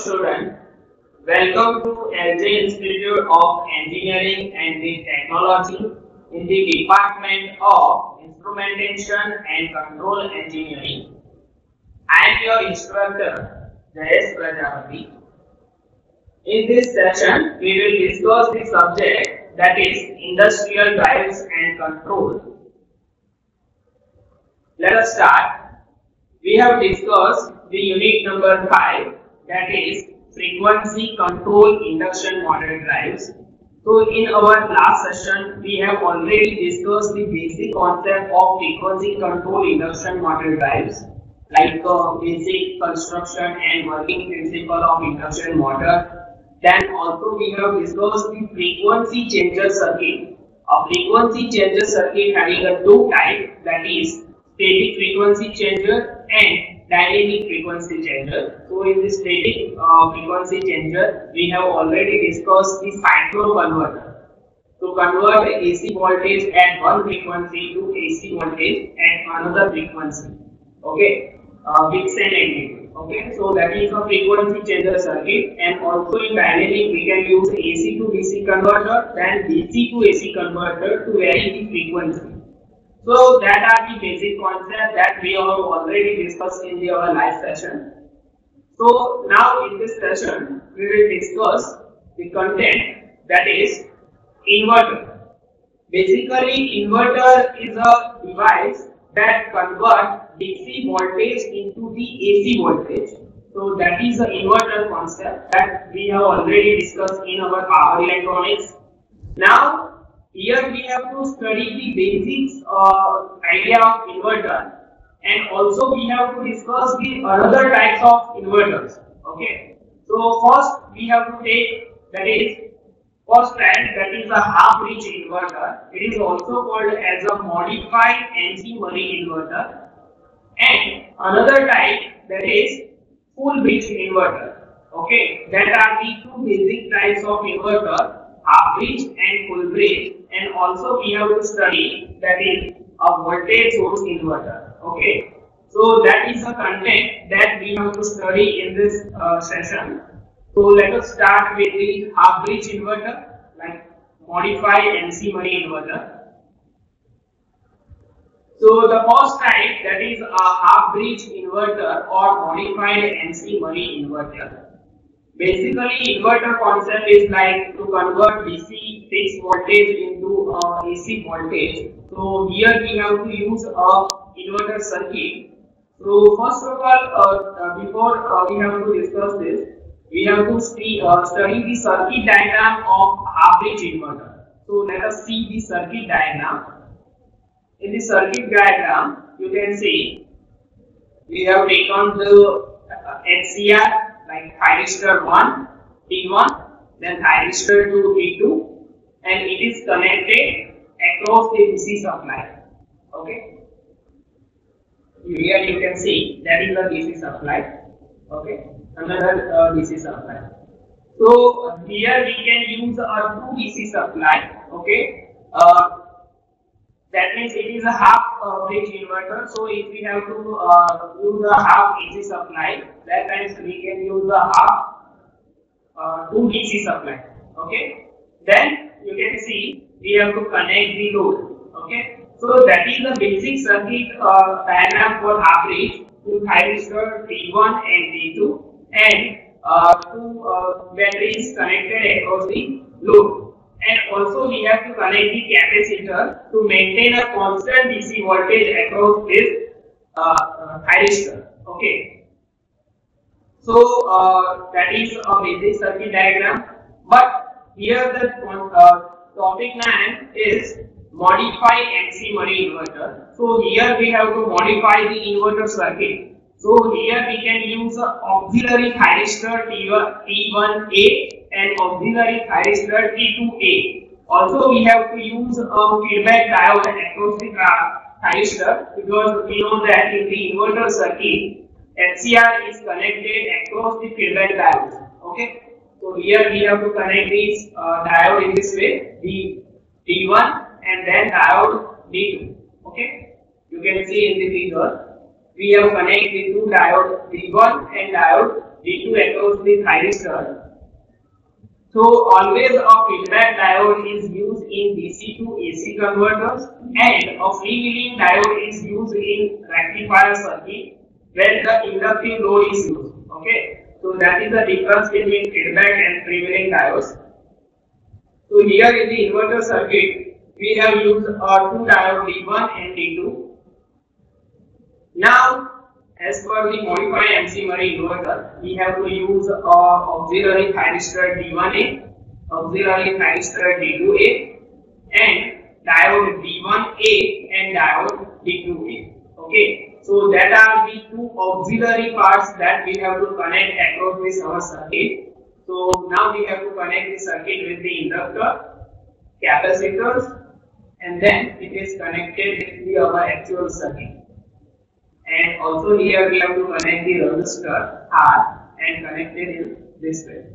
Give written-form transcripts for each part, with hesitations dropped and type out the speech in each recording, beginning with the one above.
student, welcome to LJ Institute of Engineering and Technology in the Department of Instrumentation and Control Engineering. I am your instructor, Jayesh Prajapati. In this session, we will discuss the subject that is Industrial Drives and Control. Let us start. We have discussed the unit number 5, that is Frequency Control Induction Motor Drives. So in our last session, we have already discussed the basic concept of frequency control induction motor drives, like basic construction and working principle of induction motor. Then also we have discussed the frequency changer circuit. A frequency changer circuit having a two types, that is static frequency changer and dynamic frequency changer. So in this static frequency changer, we have already discussed the cyclone converter to convert AC voltage at one frequency to AC voltage at another frequency. Okay, with same magnitude. Okay, so that is a frequency changer circuit. And also in dynamic, we can use AC to DC converter, then DC to AC converter to vary the frequency. So that are the basic concepts that we have already discussed in our live session. So now in this session, we will discuss the content, that is inverter. Basically, inverter is a device that converts DC voltage into the AC voltage. So that is the inverter concept that we have already discussed in our power electronics. Now here we have to study the basics idea of inverter, and also we have to discuss the other types of inverters. Okay, so first we have to take, that is first type, that is a half bridge inverter. It is also called as a modified NC Murray inverter. And another type, that is full bridge inverter. Okay, that are the two basic types of inverter, half bridge and full bridge. And also we have to study, that is a voltage source inverter. Okay, so that is the content that we have to study in this session. So let us start with the half bridge inverter, like modified NC Murray inverter. So the first type, that is a half bridge inverter or modified NC Murray inverter. Basically, inverter concept is like to convert DC fixed voltage into AC voltage. So here we have to use a inverter circuit. So first of all, before we have to discuss this, we have to study the circuit diagram of half bridge inverter. So let us see the circuit diagram. In the circuit diagram, you can see we have taken the HCR, like thyristor 1, T1, then thyristor 2, T2, and it is connected across the DC supply. Okay, here you can see that is the DC supply. Okay, another DC supply. So here we can use a 2 DC supply. Okay, that means it is a half bridge inverter. So if we have to use a half AC supply, that times we can use a half 2 DC supply. Okay, then you can see we have to connect the load. Okay, so that is the basic circuit diagram for half bridge. Two thyristor T1 and T2, and two batteries connected across the load. And also we have to connect the capacitor to maintain a constant DC voltage across this thyristor. Okay, so that is a basic circuit diagram. But here the topic 9 is modified NC Murray inverter. So here we have to modify the inverter circuit. So here we can use auxiliary thyristor T1A and auxiliary thyristor T2A. Also we have to use a feedback diode across the thyristor, because we know that in the inverter circuit, HCR is connected across the feedback diodes. Okay, so here we have to connect this diode in this way, the T1 and then diode D2. Okay, you can see in the figure we have connected the two diodes D1 and diode D2 across the thyristor. So always a feedback diode is used in DC to AC converters, and a freewheeling diode is used in rectifier circuit when the inductive load is used. Okay, so that is the difference between feedback and freewheeling diodes. So here in the inverter circuit, we have used two diodes D1 and D2. Now, as per the modified MC Murray inverter, we have to use auxiliary thyristor D1A, auxiliary thyristor D2A, and diode D1A and diode D2A. Okay, so that are the two auxiliary parts that we have to connect across this our circuit. So now we have to connect the circuit with the inductor, capacitors, and then it is connected with our actual circuit. And also here we have to connect the resistor R and connect it in this way.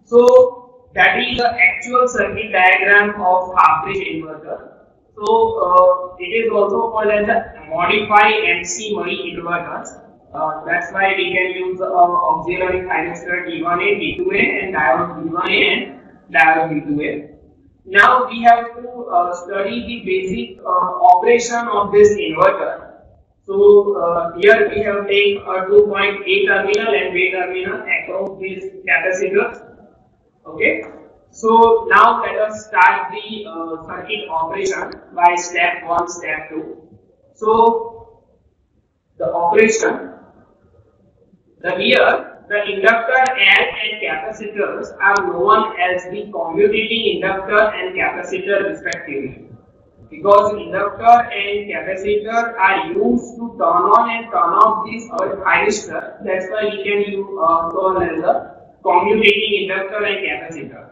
So that is the actual circuit diagram of half-bridge inverter. So it is also called as a modified MC Murray inverters. That's why we can use auxiliary thyristor D1A, D2A, and diode D1A and diode D2A. Now we have to study the basic operation of this inverter. So here we have taken a 2.8 terminal and B terminal across these capacitors. Okay. So now let us start the circuit operation by step 1, step 2. So the operation, here the inductor L and capacitors are known as the commutating inductor and capacitor respectively. Because inductor and capacitor are used to turn on and turn off this thyristor, that's why we can use known as the commutating inductor and capacitor.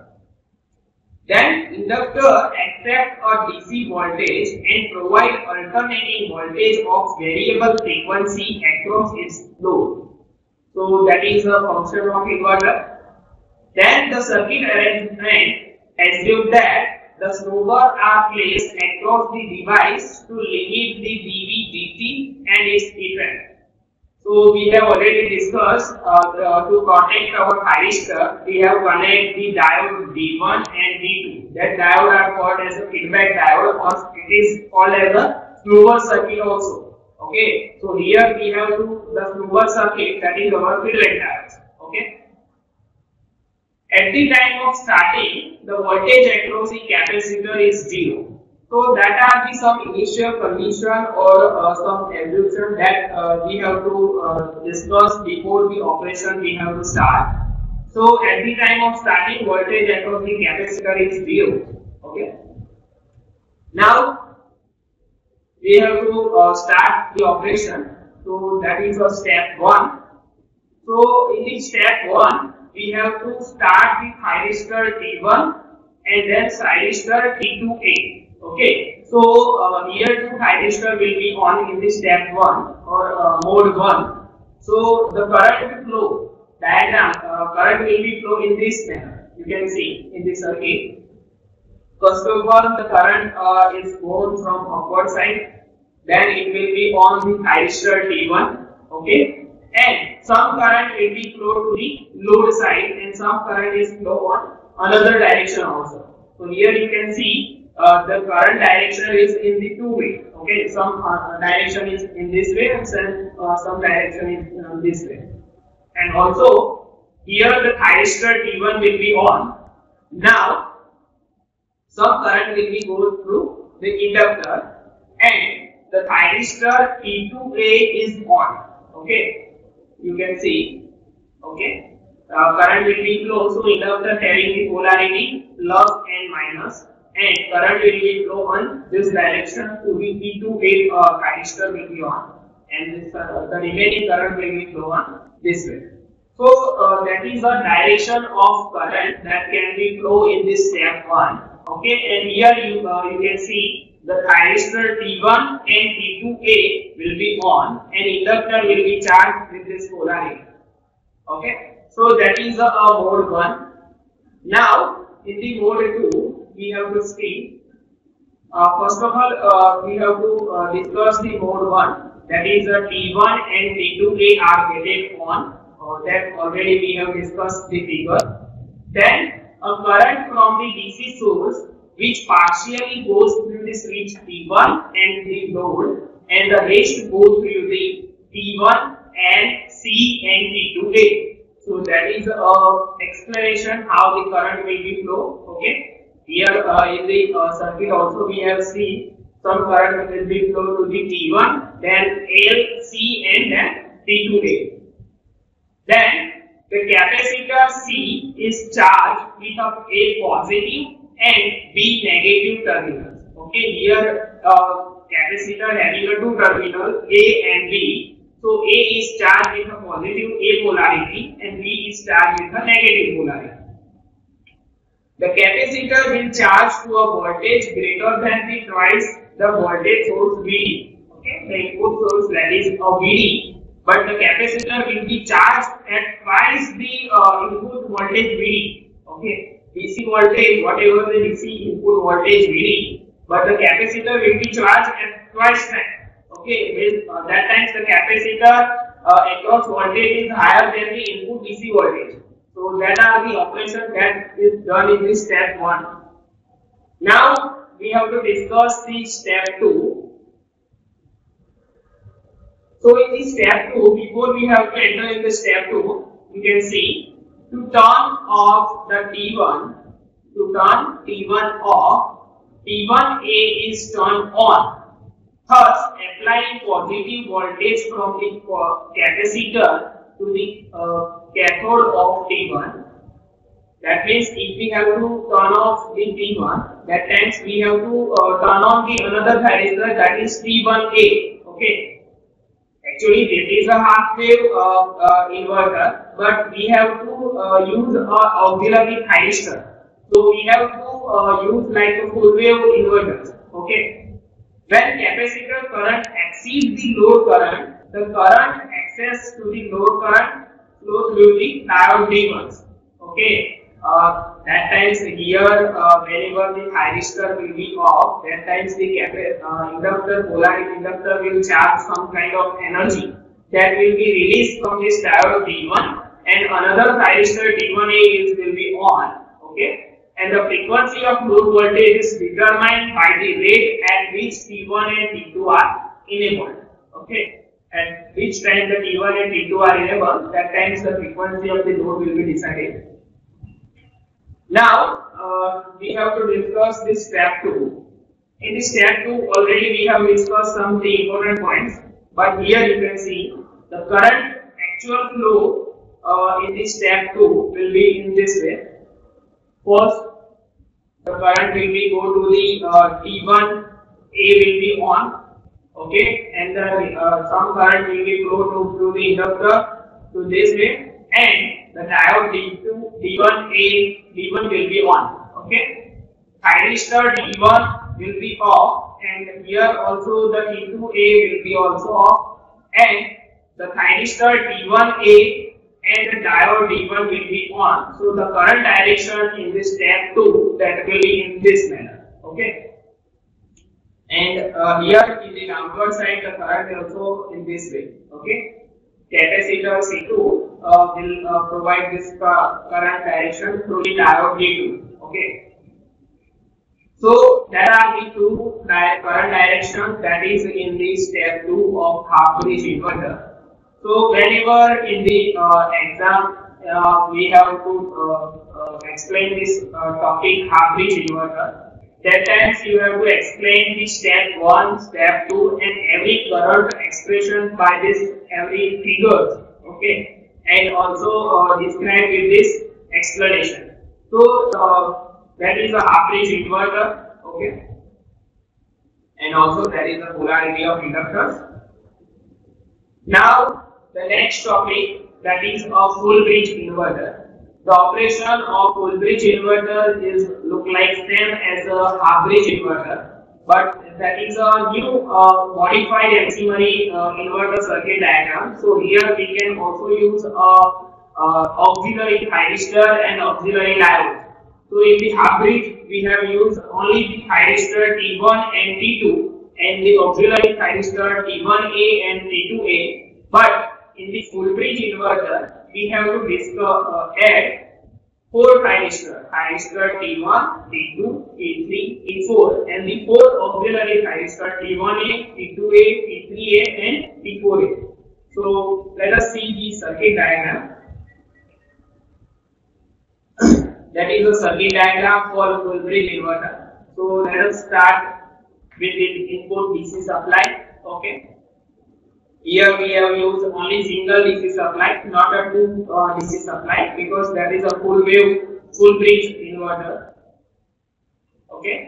Then inductor accepts a DC voltage and provides alternating voltage of variable frequency across its load. So that is a function of inverter. Then the circuit arrangement assumes that the snowball are placed across the device to limit the dV/dt and its effect. So we have already discussed to protect our thyristor, we have connected the diode D1 and D2. That diode are called as a feedback diode, or it is called as a snowball circuit also. Okay, so here we have the snowball circuit, that is our feedback diodes. Okay. At the time of starting, the voltage across the capacitor is 0. So that are the some initial condition or some assumption that we have to discuss before the operation we have to start. So at the time of starting, voltage across the capacitor is 0. Okay. Now we have to start the operation. So that is a step 1. So in this step 1, we have to start the thyristor T1 and then thyristor T2A. Okay, so here two thyristor will be on in this step 1 or mode 1. So the current will flow diagram, current will be flow in this manner. You can see in this circuit. First of all, the current is going from upward side. Then it will be on the thyristor T1. Okay, and some current will be flow to the load side, and some current is flow on another direction also. So here you can see. The current direction is in the two way. Okay, some direction is in this way and some direction is this way. And also here the thyristor T1 will be on. Now some current will be go through the inductor and the thyristor T2A is on. Okay, you can see. Okay, current will be flow. So inductor having the polarity plus and minus. And current will be flow on this direction to the T2A thyristor will be on, and this, the remaining current will be flow on this way. So that is the direction of current that can be flow in this step 1. Okay, and here you can see the thyristor T1 and T2A will be on, and inductor will be charged with this polarity. Okay, so that is the mode 1. Now in the mode 2. We have to see, first of all, we have to discuss the mode 1, that is T1 and T2A are getting on. that already we have discussed the figure. Then a current from the DC source which partially goes through the switch T1 and the load, and the rest goes through the T1 and C and T2A. So that is explanation how the current will be flow. Okay. Here in the circuit also we have seen some current will be flow to the T1, then L, C and then T2A. Then the capacitor C is charged with A positive and B negative terminals. Okay, here capacitor having a two terminals A and B. So A is charged with a positive A polarity and B is charged with a negative polarity. The capacitor will charge to a voltage greater than the twice the voltage source VD. Okay, the input source, that is a VD, but the capacitor will be charged at twice the input voltage VD. Okay, DC voltage, whatever the DC input voltage VD, but the capacitor will be charged at twice that. Okay, with that times the capacitor across voltage is higher than the input DC voltage. So that are the operations that is done in this step 1. Now we have to discuss the step 2. So in the step 2, before we have to enter in the step 2, you can see to turn off the T1, to turn T1 off, T1A is turned on. Thus, applying positive voltage from the capacitor to the cathode of T1. That means if we have to turn off the T1, that times we have to turn on the another thyristor, that is T1A. Okay. Actually, this is a half wave inverter, but we have to use an auxiliary thyristor. So we have to use like a full wave inverters. Okay. When capacitor current exceeds the load current, the current access to the load current flows through the diode D1s. Okay. That times here, whenever the thyristor will be off, that times the inductor, polarity inductor will charge some kind of energy that will be released from this diode D1, and another thyristor T1A will be on. Okay. And the frequency of load voltage is determined by the rate at which T1 and T2 are enabled. Okay. At which time the T1 and T2 are enabled, that times the frequency of the load will be decided. Now we have to discuss this step 2. In this step 2 already we have discussed some of the important points, but here you can see the current actual flow in this step 2 will be in this way. First, the current will be go to the T1A will be on. Okay, and some current will be flow through the inductor to this way, and the diode D1 will be on. Okay, thyristor D1 will be off, and here also the T2A will be also off, and the thyristor T1A and the diode D1 will be on. So the current direction in this step 2, that will be in this manner. Okay. And here in the downward side, the current also in this way. Okay. Capacitor C2 will provide this current direction through the diode D2. Okay. So there are the two current directions that is in the step 2 of half bridge inverter. So whenever in the exam we have to explain this topic half bridge inverter, that times you have to explain the step 1, step 2 and every current expression by this every figures. Okay, and also describe with this explanation. So that is a half bridge inverter. Okay, and also that is the polarity of inductors. Now the next topic, that is a full bridge inverter. The operation of full bridge inverter is look like same as a half bridge inverter, but that is a new modified MC-Murray inverter circuit diagram. So here we can also use auxiliary thyristor and auxiliary diode. So in the half bridge we have used only the thyristor T1 and T2 and the auxiliary thyristor T1A and T2A, but in the full bridge inverter we have to add 4 thyristor T1, T2, T3, T4, and the 4 auxiliary thyristor T1A, T2A, T3A, and T4A. So let us see the circuit diagram. That is a circuit diagram for full bridge inverter. So let us start with the input DC supply. Okay. Here we have used only single DC supply, not a 2 DC supply, because that is a full bridge inverter. Okay.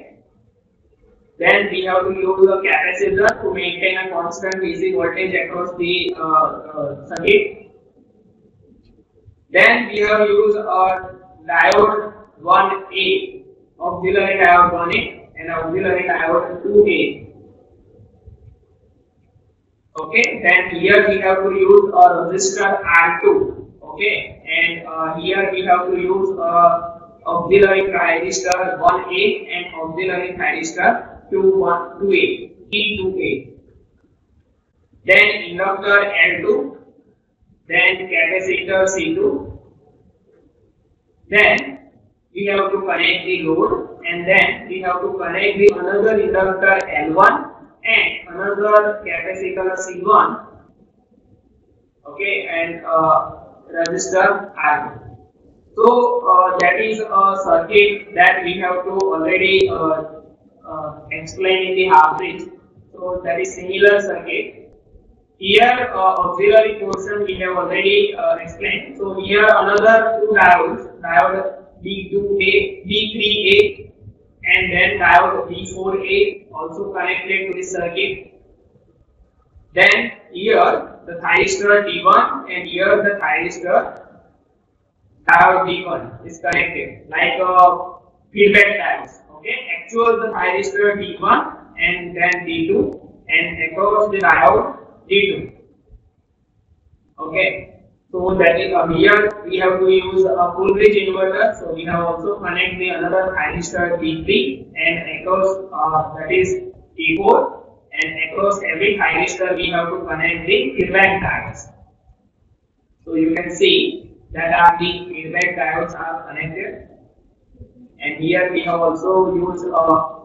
Then we have to use a capacitor to maintain a constant DC voltage across the circuit. Then we have used a diode 1A, auxiliary diode 1A, and auxiliary diode 2A. Okay, then here we have to use a resistor R2. Okay, and here we have to use auxiliary thyristor 1A and auxiliary thyristor 2A, T2A. Then inductor L2, then capacitor C2. Then we have to connect the load, and then we have to connect the another inductor L1 and another capacitor C1, okay, and resistor R2. So that is a circuit that we have to already explain in the half bridge. So that is similar circuit. Here auxiliary portion we have already explained. So here another 2 diodes, diode D2A, D3A, and then diode D4A also connected to the circuit. Then here the thyristor T1 and here the thyristor diode D1 is connected like feedback diodes. Okay, actual the thyristor D1 and then D2 and across the diode D2. Okay. So that is here we have to use a full bridge inverter. So we have also connect the another thyristor T3 and across that is T4, and across every thyristor we have to connect the feedback diodes. So you can see that the feedback diodes are connected, and here we have also used a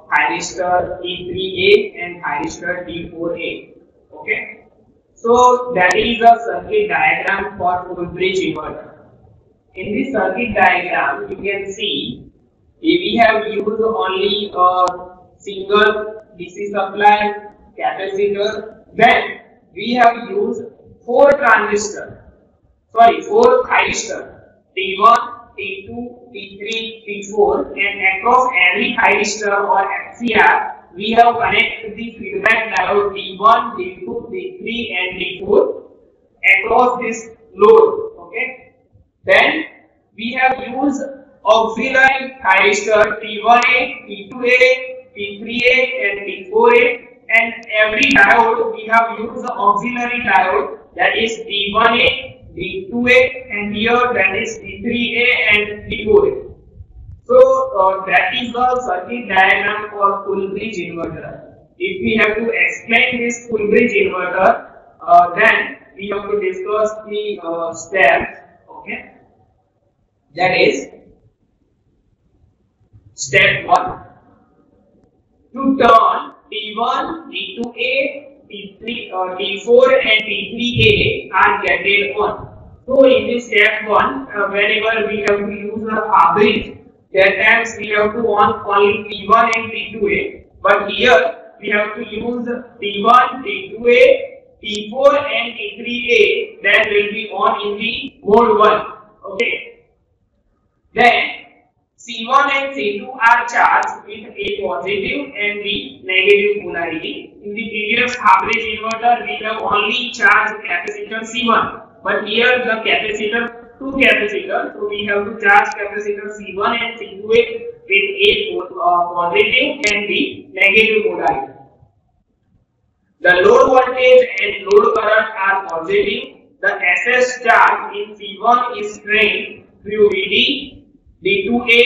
thyristor T3A and thyristor T4A. Okay. So that is a circuit diagram for full bridge inverter. In this circuit diagram, you can see we have used only a single DC supply, capacitor. Then we have used 4 thyristor T1, T2, T3, T4, and across every thyristor or FCR we have connected the feedback diode D1, D2, D3 and D4 across this load. Okay. Then we have used auxiliary thyristor T1A, T2A, T3A and T4A, and every diode we have used the auxiliary diode, that is D1A, D2A, and here that is D3A and D4A. So that is the circuit diagram for full bridge inverter. If we have to explain this full bridge inverter, then we have to discuss the steps. Okay, that is step 1. To turn T1, T2A, T4 and T3A are getted on. So in this step 1, whenever we have to use a half bridge, that times we have to on only T1 and T2A, but here we have to use T1, T2A, T4 and T3A that will be on in the mode 1. Okay. Then C1 and C2 are charged with a positive and the negative polarity. In the previous half bridge inverter we have only charged capacitor C1, but here the capacitor 2 capacitors, so we have to charge capacitor C1 and C2 with a positive and the negative polarity. The load voltage and load current are positive. The SS charge in C1 is drained through VD, D2A,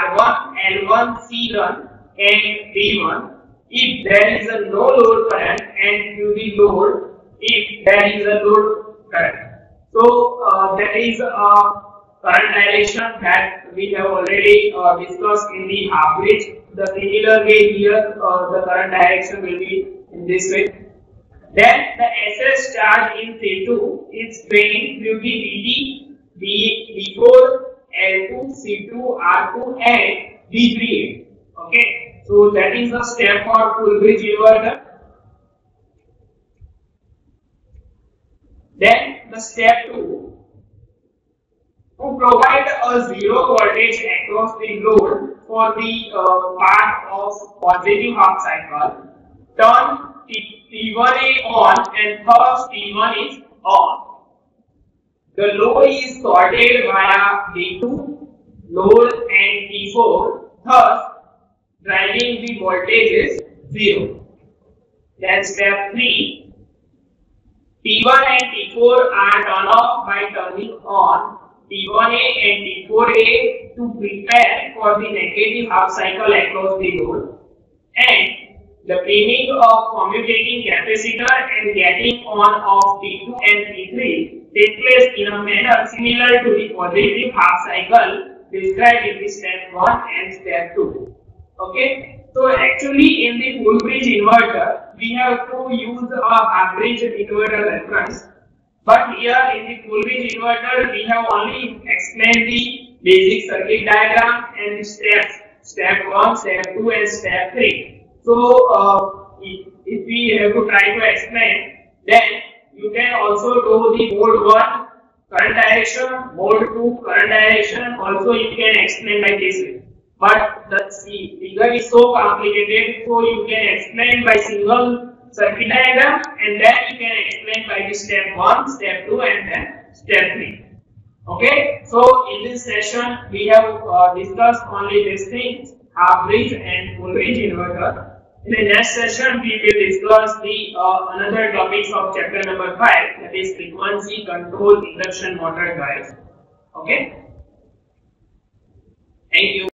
R1, L1, C1 and D1 if there is a no load current, and through the load if there is a load current. So that is current direction that we have already discussed in the half bridge. The similar way here, the current direction will be in this way. Then the SS charge in C2 is draining through the BD, B4, L2, C2, R2 and D3. Okay, so that is the step for full bridge inverter. Then the step 2, to provide a zero voltage across the load for the part of positive half cycle, turn T1A on and thus T1 is on. The load is sorted via D2, load and T4, thus driving the voltage is 0. Then step 3, T1 and T4 are turned off by turning on T1A and T4A to prepare for the negative half cycle across the load, and the priming of commutating capacitor and getting on of T2 and T3 take place in a manner similar to the positive half cycle described in the step 1 and step 2. Okay, so actually in the full bridge inverter we have to use a half bridge inverter reference, but here in the full bridge inverter we have only explained the basic circuit diagram and the steps, step 1, step 2 and step 3. So if we have to try to explain, then you can also do the mode 1 current direction, mode 2 current direction, also you can explain by this way. But the figure is so complicated, so you can explain by single circuit diagram and then you can explain by the step 1, step 2 and then step 3. Okay, so in this session we have discussed only these things, half bridge and full bridge inverter. In the next session we will discuss the another topics of chapter number 5, that is frequency control induction motor drives. Okay, thank you.